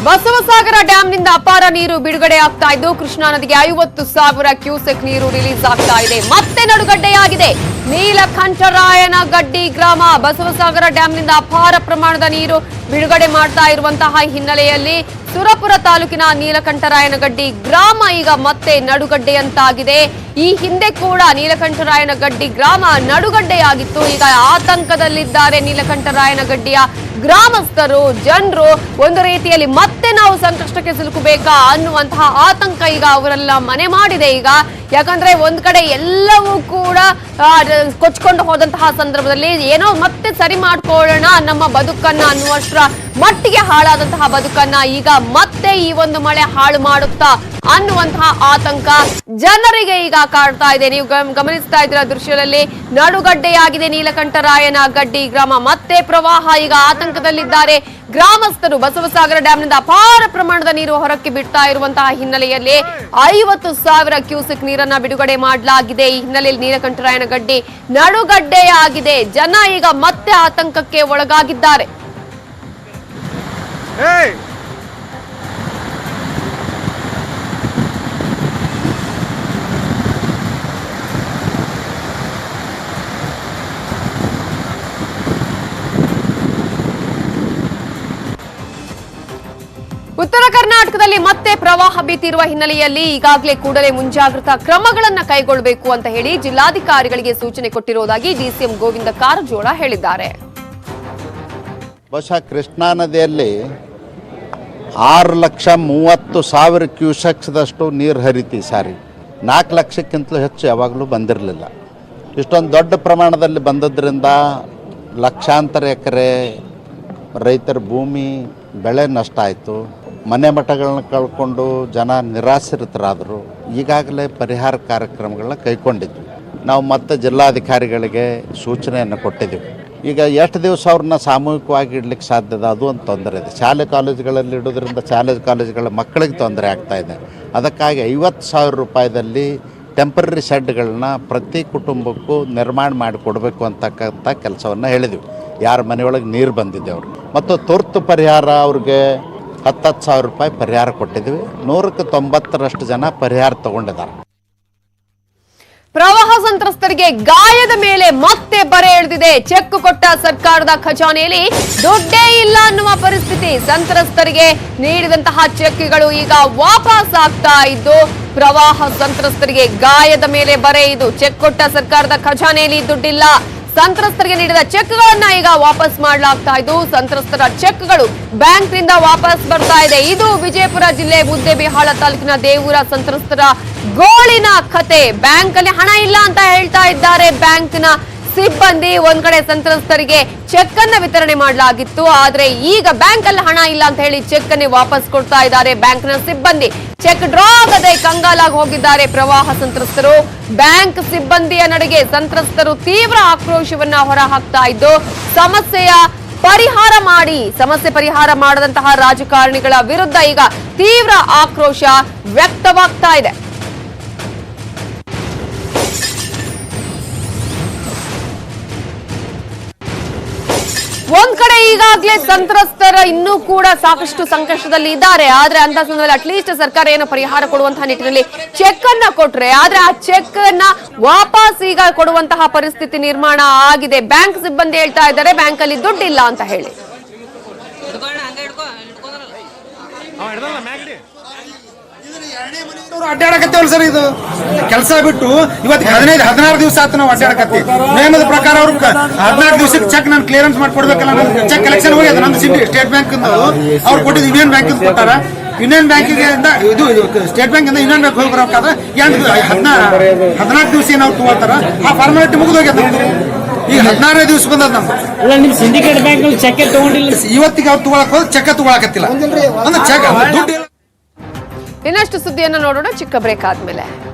ಬಸವಸಾಗರ ಡ್ಯಾಂನಿಂದ ಅಪಾರ ನೀರು ಬಿಡುಗಡೆ ಆಗ್ತಾ ಇದ್ದು ಕೃಷ್ಣಾ ನದಿಗೆ 50,000 ಕ್ಯೂಸೆಕ್ ನೀರು ರಿಲೀಸ್ ಆಗ್ತಾ ಇದೆ. ಮತ್ತೆ ನಡುಗಡ್ಡೆಯಾಗಿದೆ ನೀಲಕಂಠರಾಯನಗಡ್ಡಿ ಗ್ರಾಮ. ಬಸವಸಾಗರ ಡ್ಯಾಂನಿಂದ ಅಪಾರ ಪ್ರಮಾಣದ ನೀರು ಬಿಡುಗಡೆ ಮಾಡ್ತಾ ಇರುವಂತಹ ಹಿನ್ನೆಲೆಯಲ್ಲಿ ಸುರಪುರ ತಾಲೂಕಿನ ನೀಲಕಂಠರಾಯನಗಡ್ಡಿ ಗ್ರಾಮ ಈಗ ಮತ್ತೆ ನಡುಗಡ್ಡೆಯಂತಾಗಿದೆ. ಈ ಹಿಂದೆ ಕೂಡ ನೀಲಕಂಠರಾಯನಗಡ್ಡಿ ಗ್ರಾಮ ನಡುಗಡ್ಡೆಯಾಗಿತ್ತು. ಈಗ ಆತಂಕದಲ್ಲಿದ್ದಾರೆ ನೀಲಕಂಠರಾಯನಗಡ್ಡಿಯ ಗ್ರಾಮಸ್ಥರು, ಜನರು. ಒಂದು ರೀತಿಯಲ್ಲಿ ಮತ್ತೆ ನಾವು ಸಂಕಷ್ಟಕ್ಕೆ ಸಿಲುಕಬೇಕಾ ಅನ್ನುವಂತಹ ಆತಂಕ ಈಗ ಅವರೆಲ್ಲ ಮನೆ ಮಾಡಿದೆ. ಈಗ ಯಾಕಂದ್ರೆ ಒಂದ್ ಕಡೆ ಎಲ್ಲವೂ ಕೂಡ ಕೊಚ್ಕೊಂಡು ಹೋದಂತಹ ಸಂದರ್ಭದಲ್ಲಿ ಏನೋ ಮತ್ತೆ ಸರಿ ಮಾಡ್ಕೊಳ್ಳೋಣ ನಮ್ಮ ಬದುಕನ್ನ ಅನ್ನುವಷ್ಟರ ಮಟ್ಟಿಗೆ ಹಾಳಾದಂತಹ ಬದುಕನ್ನ ಈಗ ಮತ್ತೆ ಈ ಒಂದು ಮಳೆ ಹಾಳು ಮಾಡುತ್ತಾ ಅನ್ನುವಂತಹ ಆತಂಕ ಜನರಿಗೆ ಈಗ ಕಾಡ್ತಾ ಇದೆ. ನೀವು ಗಮನಿಸ್ತಾ ಇದ್ದೀರಾ ದೃಶ್ಯದಲ್ಲಿ ನಡುಗಡ್ಡೆಯಾಗಿದೆ ನೀಲಕಂಠರಾಯನಗಡ್ಡಿ ಗ್ರಾಮ. ಮತ್ತೆ ಪ್ರವಾಹ, ಈಗ ಆತಂಕದಲ್ಲಿದ್ದಾರೆ ಗ್ರಾಮಸ್ಥರು. ಬಸವಸಾಗರ ಡ್ಯಾಂನಿಂದ ಅಪಾರ ಪ್ರಮಾಣದ ನೀರು ಹೊರಕ್ಕೆ ಬಿಡ್ತಾ ಇರುವಂತಹ ಹಿನ್ನೆಲೆಯಲ್ಲಿ 50,000 ಕ್ಯೂಸೆಕ್ ನೀರನ್ನ ಬಿಡುಗಡೆ ಮಾಡಲಾಗಿದೆ. ಈ ಹಿನ್ನೆಲೆಯಲ್ಲಿ ನೀಲಕಂಠರಾಯನಗಡ್ಡಿ ನಡುಗಡ್ಡೆಯಾಗಿದೆ. ಜನ ಈಗ ಮತ್ತೆ ಆತಂಕಕ್ಕೆ ಒಳಗಾಗಿದ್ದಾರೆ. ಉತ್ತರ ಕರ್ನಾಟಕದಲ್ಲಿ ಮತ್ತೆ ಪ್ರವಾಹ ಭೀತಿರುವ ಹಿನ್ನೆಲೆಯಲ್ಲಿ ಈಗಾಗಲೇ ಕೂಡಲೇ ಮುಂಜಾಗ್ರತಾ ಕ್ರಮಗಳನ್ನು ಕೈಗೊಳ್ಳಬೇಕು ಅಂತ ಹೇಳಿ ಜಿಲ್ಲಾಧಿಕಾರಿಗಳಿಗೆ ಸೂಚನೆ ಕೊಟ್ಟಿರುವುದಾಗಿ ಡಿಸಿಎಂ ಗೋವಿಂದ ಕಾರಜೋಳ ಹೇಳಿದ್ದಾರೆ. ಬಹುಶಃ ಕೃಷ್ಣಾ ನದಿಯಲ್ಲಿ 6,30,000 ಕ್ಯೂಸೆಕ್ಸ್ದಷ್ಟು ನೀರು ಹರಿತಿ ಸಾರಿ 4 ಲಕ್ಷಕ್ಕಿಂತಲೂ ಹೆಚ್ಚು ಯಾವಾಗಲೂ ಬಂದಿರಲಿಲ್ಲ. ಇಷ್ಟೊಂದು ದೊಡ್ಡ ಪ್ರಮಾಣದಲ್ಲಿ ಬಂದದ್ರಿಂದ ಲಕ್ಷಾಂತರ ಎಕರೆ ರೈತರ ಭೂಮಿ ಬೆಳೆ ನಷ್ಟ ಆಯಿತು. ಮನೆ ಮಠಗಳನ್ನ ಕಳ್ಕೊಂಡು ಜನ ನಿರಾಶ್ರಿತರಾದರು. ಈಗಾಗಲೇ ಪರಿಹಾರ ಕಾರ್ಯಕ್ರಮಗಳನ್ನ ಕೈಗೊಂಡಿದ್ವಿ. ನಾವು ಮತ್ತೆ ಜಿಲ್ಲಾಧಿಕಾರಿಗಳಿಗೆ ಸೂಚನೆಯನ್ನು ಕೊಟ್ಟಿದ್ದೀವಿ. ಈಗ ಎಷ್ಟು ದಿವಸ ಅವ್ರನ್ನ ಸಾಮೂಹಿಕವಾಗಿ ಇಡ್ಲಿಕ್ಕೆ ಸಾಧ್ಯದ, ಅದು ಒಂದು ತೊಂದರೆ ಇದೆ. ಶಾಲೆ ಕಾಲೇಜುಗಳಲ್ಲಿ ಇಡೋದ್ರಿಂದ ಕಾಲೇಜುಗಳ ಮಕ್ಕಳಿಗೆ ತೊಂದರೆ ಆಗ್ತಾ ಇದೆ. ಅದಕ್ಕಾಗಿ 50,000 ರೂಪಾಯಿದಲ್ಲಿ ಟೆಂಪ್ರರಿ ಶೆಡ್ಗಳನ್ನ ಪ್ರತಿ ಕುಟುಂಬಕ್ಕೂ ನಿರ್ಮಾಣ ಮಾಡಿಕೊಡ್ಬೇಕು ಅಂತಕ್ಕಂಥ ಕೆಲಸವನ್ನು ಹೇಳಿದ್ವಿ. ಯಾರ ಮನೆಯೊಳಗೆ ನೀರು ಬಂದಿದೆ ಅವರು ಮತ್ತು ತುರ್ತು ಪರಿಹಾರ ಅವ್ರಿಗೆ 10,000 ರೂಪಾಯಿ ಪರಿಹಾರ ಕೊಟ್ಟಿದ್ವಿ. 190ರಷ್ಟು ಜನ ಪರಿಹಾರ ತಗೊಂಡಿದ್ದಾರೆ. ಪ್ರವಾಹ ಸಂತ್ರಸ್ತರಿಗೆ ಗಾಯದ ಮೇಲೆ ಮತ್ತೆ ಬರೆ ಎಳೆದಿದೆ. ಚೆಕ್ ಕೊಟ್ಟ ಸರ್ಕಾರದ ಖಜಾನೆಯಲ್ಲಿ ದುಡ್ಡೇ ಇಲ್ಲ ಅನ್ನುವ ಪರಿಸ್ಥಿತಿ. ಸಂತ್ರಸ್ತರಿಗೆ ನೀಡಿದಂತಹ ಚೆಕ್ಗಳು ಈಗ ವಾಪಸ್ ಆಗ್ತಾ ಇದ್ದು ಪ್ರವಾಹ ಸಂತ್ರಸ್ತರಿಗೆ ಗಾಯದ ಮೇಲೆ ಬರೆ. ಇದು ಚೆಕ್ ಕೊಟ್ಟ ಸರ್ಕಾರದ ಖಜಾನೆಯಲ್ಲಿ ದುಡ್ಡಿಲ್ಲ, ಸಂತ್ರಸ್ತರಿಗೆ ನೀಡಿದ ಚೆಕ್ಗಳನ್ನ ಈಗ ವಾಪಸ್ ಮಾಡಲಾಗ್ತಾ ಇದ್ದು ಸಂತ್ರಸ್ತರ ಚೆಕ್ಗಳು ಬ್ಯಾಂಕ್ನಿಂದ ವಾಪಸ್ ಬರ್ತಾ ಇದೆ. ಇದು ವಿಜಯಪುರ ಜಿಲ್ಲೆ ಮುದ್ದೇಬಿಹಾಳ ತಾಲೂಕಿನ ದೇವೂರ ಸಂತ್ರಸ್ತರ ಗೋಳಿನ ಕತೆ. ಬ್ಯಾಂಕ್ ಅಲ್ಲಿ ಹಣ ಇಲ್ಲ ಅಂತ ಹೇಳ್ತಾ ಇದ್ದಾರೆ ಬ್ಯಾಂಕ್ನ ಸಿಬ್ಬಂದಿ. ಒಂದ್ ಕಡೆ ಸಂತ್ರಸ್ತರಿಗೆ ಚೆಕ್ ಅನ್ನ ವಿತರಣೆ ಮಾಡಲಾಗಿತ್ತು, ಆದ್ರೆ ಈಗ ಬ್ಯಾಂಕ್ ಅಲ್ಲಿ ಹಣ ಇಲ್ಲ ಅಂತ ಹೇಳಿ ಚೆಕ್ ಅನ್ನೇ ವಾಪಸ್ ಕೊಡ್ತಾ ಇದ್ದಾರೆ ಬ್ಯಾಂಕ್ನ ಸಿಬ್ಬಂದಿ. ಚೆಕ್ ಡ್ರಾ ಆಗದೆ ಕಂಗಾಲಾಗಿ ಹೋಗಿದ್ದಾರೆ ಪ್ರವಾಹ ಸಂತ್ರಸ್ತರು. ಬ್ಯಾಂಕ್ ಸಿಬ್ಬಂದಿಯ ನಡೆಗೆ ಸಂತ್ರಸ್ತರು ತೀವ್ರ ಆಕ್ರೋಶವನ್ನ ಹೊರಹಾಕ್ತಾ ಇದ್ದು ಸಮಸ್ಯೆ ಪರಿಹಾರ ಮಾಡದಂತಹ ರಾಜಕಾರಣಿಗಳ ವಿರುದ್ಧ ಈಗ ತೀವ್ರ ಆಕ್ರೋಶ ವ್ಯಕ್ತವಾಗ್ತಾ ಇದೆ. ಒಂದ್ ಕಡೆ ಈಗಾಗಲೇ ಸಂತ್ರಸ್ತರ ಇನ್ನೂ ಕೂಡ ಸಾಕಷ್ಟು ಸಂಕಷ್ಟದಲ್ಲಿ ಇದ್ದಾರೆ. ಆದ್ರೆ ಅಂತ ಸಂದರ್ಭದಲ್ಲಿ ಅಟ್ಲೀಸ್ಟ್ ಸರ್ಕಾರ ಏನೋ ಪರಿಹಾರ ಕೊಡುವಂತಹ ನಿಟ್ಟಿನಲ್ಲಿ ಚೆಕ್ ಅನ್ನ ಕೊಟ್ರೆ, ಆದ್ರೆ ಆ ಚೆಕ್ ಅನ್ನ ವಾಪಸ್ ಈಗ ಕೊಡುವಂತಹ ಪರಿಸ್ಥಿತಿ ನಿರ್ಮಾಣ ಆಗಿದೆ. ಬ್ಯಾಂಕ್ ಸಿಬ್ಬಂದಿ ಹೇಳ್ತಾ ಇದ್ದಾರೆ ಬ್ಯಾಂಕ್ ಅಲ್ಲಿ ದುಡ್ಡಿಲ್ಲ ಅಂತ ಹೇಳಿ. ಅಡ್ಡಾಡಕತ್ತೇವಲ್ಲ ಸರ್, ಇದು ಕೆಲಸ ಬಿಟ್ಟು ಇವತ್ತು 15-16 ದಿವಸ ಆಯ್ತು ನಾವು ಅಡ್ಡಾಡಕತ್ತಿ. ನಿಯಮದ ಪ್ರಕಾರ ಅವ್ರು 14 ದಿವಸಕ್ಕೆ ಚೆಕ್ ನಾನು ಕ್ಲಿಯರೆನ್ಸ್ ಮಾಡ್ಕೊಡ್ಬೇಕಲ್ಲ. ಚೆಕ್ ಕಲೆಕ್ಷನ್ ಹೋಗಿ ಅದು ನಮ್ದು ಸ್ಟೇಟ್ ಬ್ಯಾಂಕ್ ಅವ್ರು ಕೊಟ್ಟಿದ್ದು ಯೂನಿಯನ್ ಬ್ಯಾಂಕ್ ಕೊಟ್ಟಾರ. ಯೂನಿಯನ್ ಬ್ಯಾಂಕಿಗೆ ಇದು ಸ್ಟೇಟ್ ಬ್ಯಾಂಕ್ ಇಂದ ಯೂನಿಯನ್ ಬ್ಯಾಂಕ್ ಹೋಗ್ಬೇಕಾದ್ರೆ 14 ದಿವಸ ಏನ್ ಅವ್ರು ತಗೋತಾರ, ಆ ಫಾರ್ಮಾಲಿಟಿ ಮುಗಿದೋಗ್ಯದ. ಈಗ 16ನೇ ದಿವಸ ಬಂದದ ನಮ್ದು. ಸಿಂಡಿಕೇಟ್ ಬ್ಯಾಂಕ್ ಚೆಕ್ ತಗೊಂಡಿಲ್ಲ, ಇವತ್ತಿಗೆ ಅವ್ರು ತಗೊಳಕ್ ಹೋದ್ ಚೆಕ್ ತಗೊಳಕತ್ತಿಲ್ಲ. ಅಂದ್ರೆ ಚೆಕ್ ದುಡ್ಡು. ಇನ್ನಷ್ಟು ಸುದ್ದಿಯನ್ನು ನೋಡೋಣ ಚಿಕ್ಕ ಬ್ರೇಕ್ ಆದ್ಮೇಲೆ.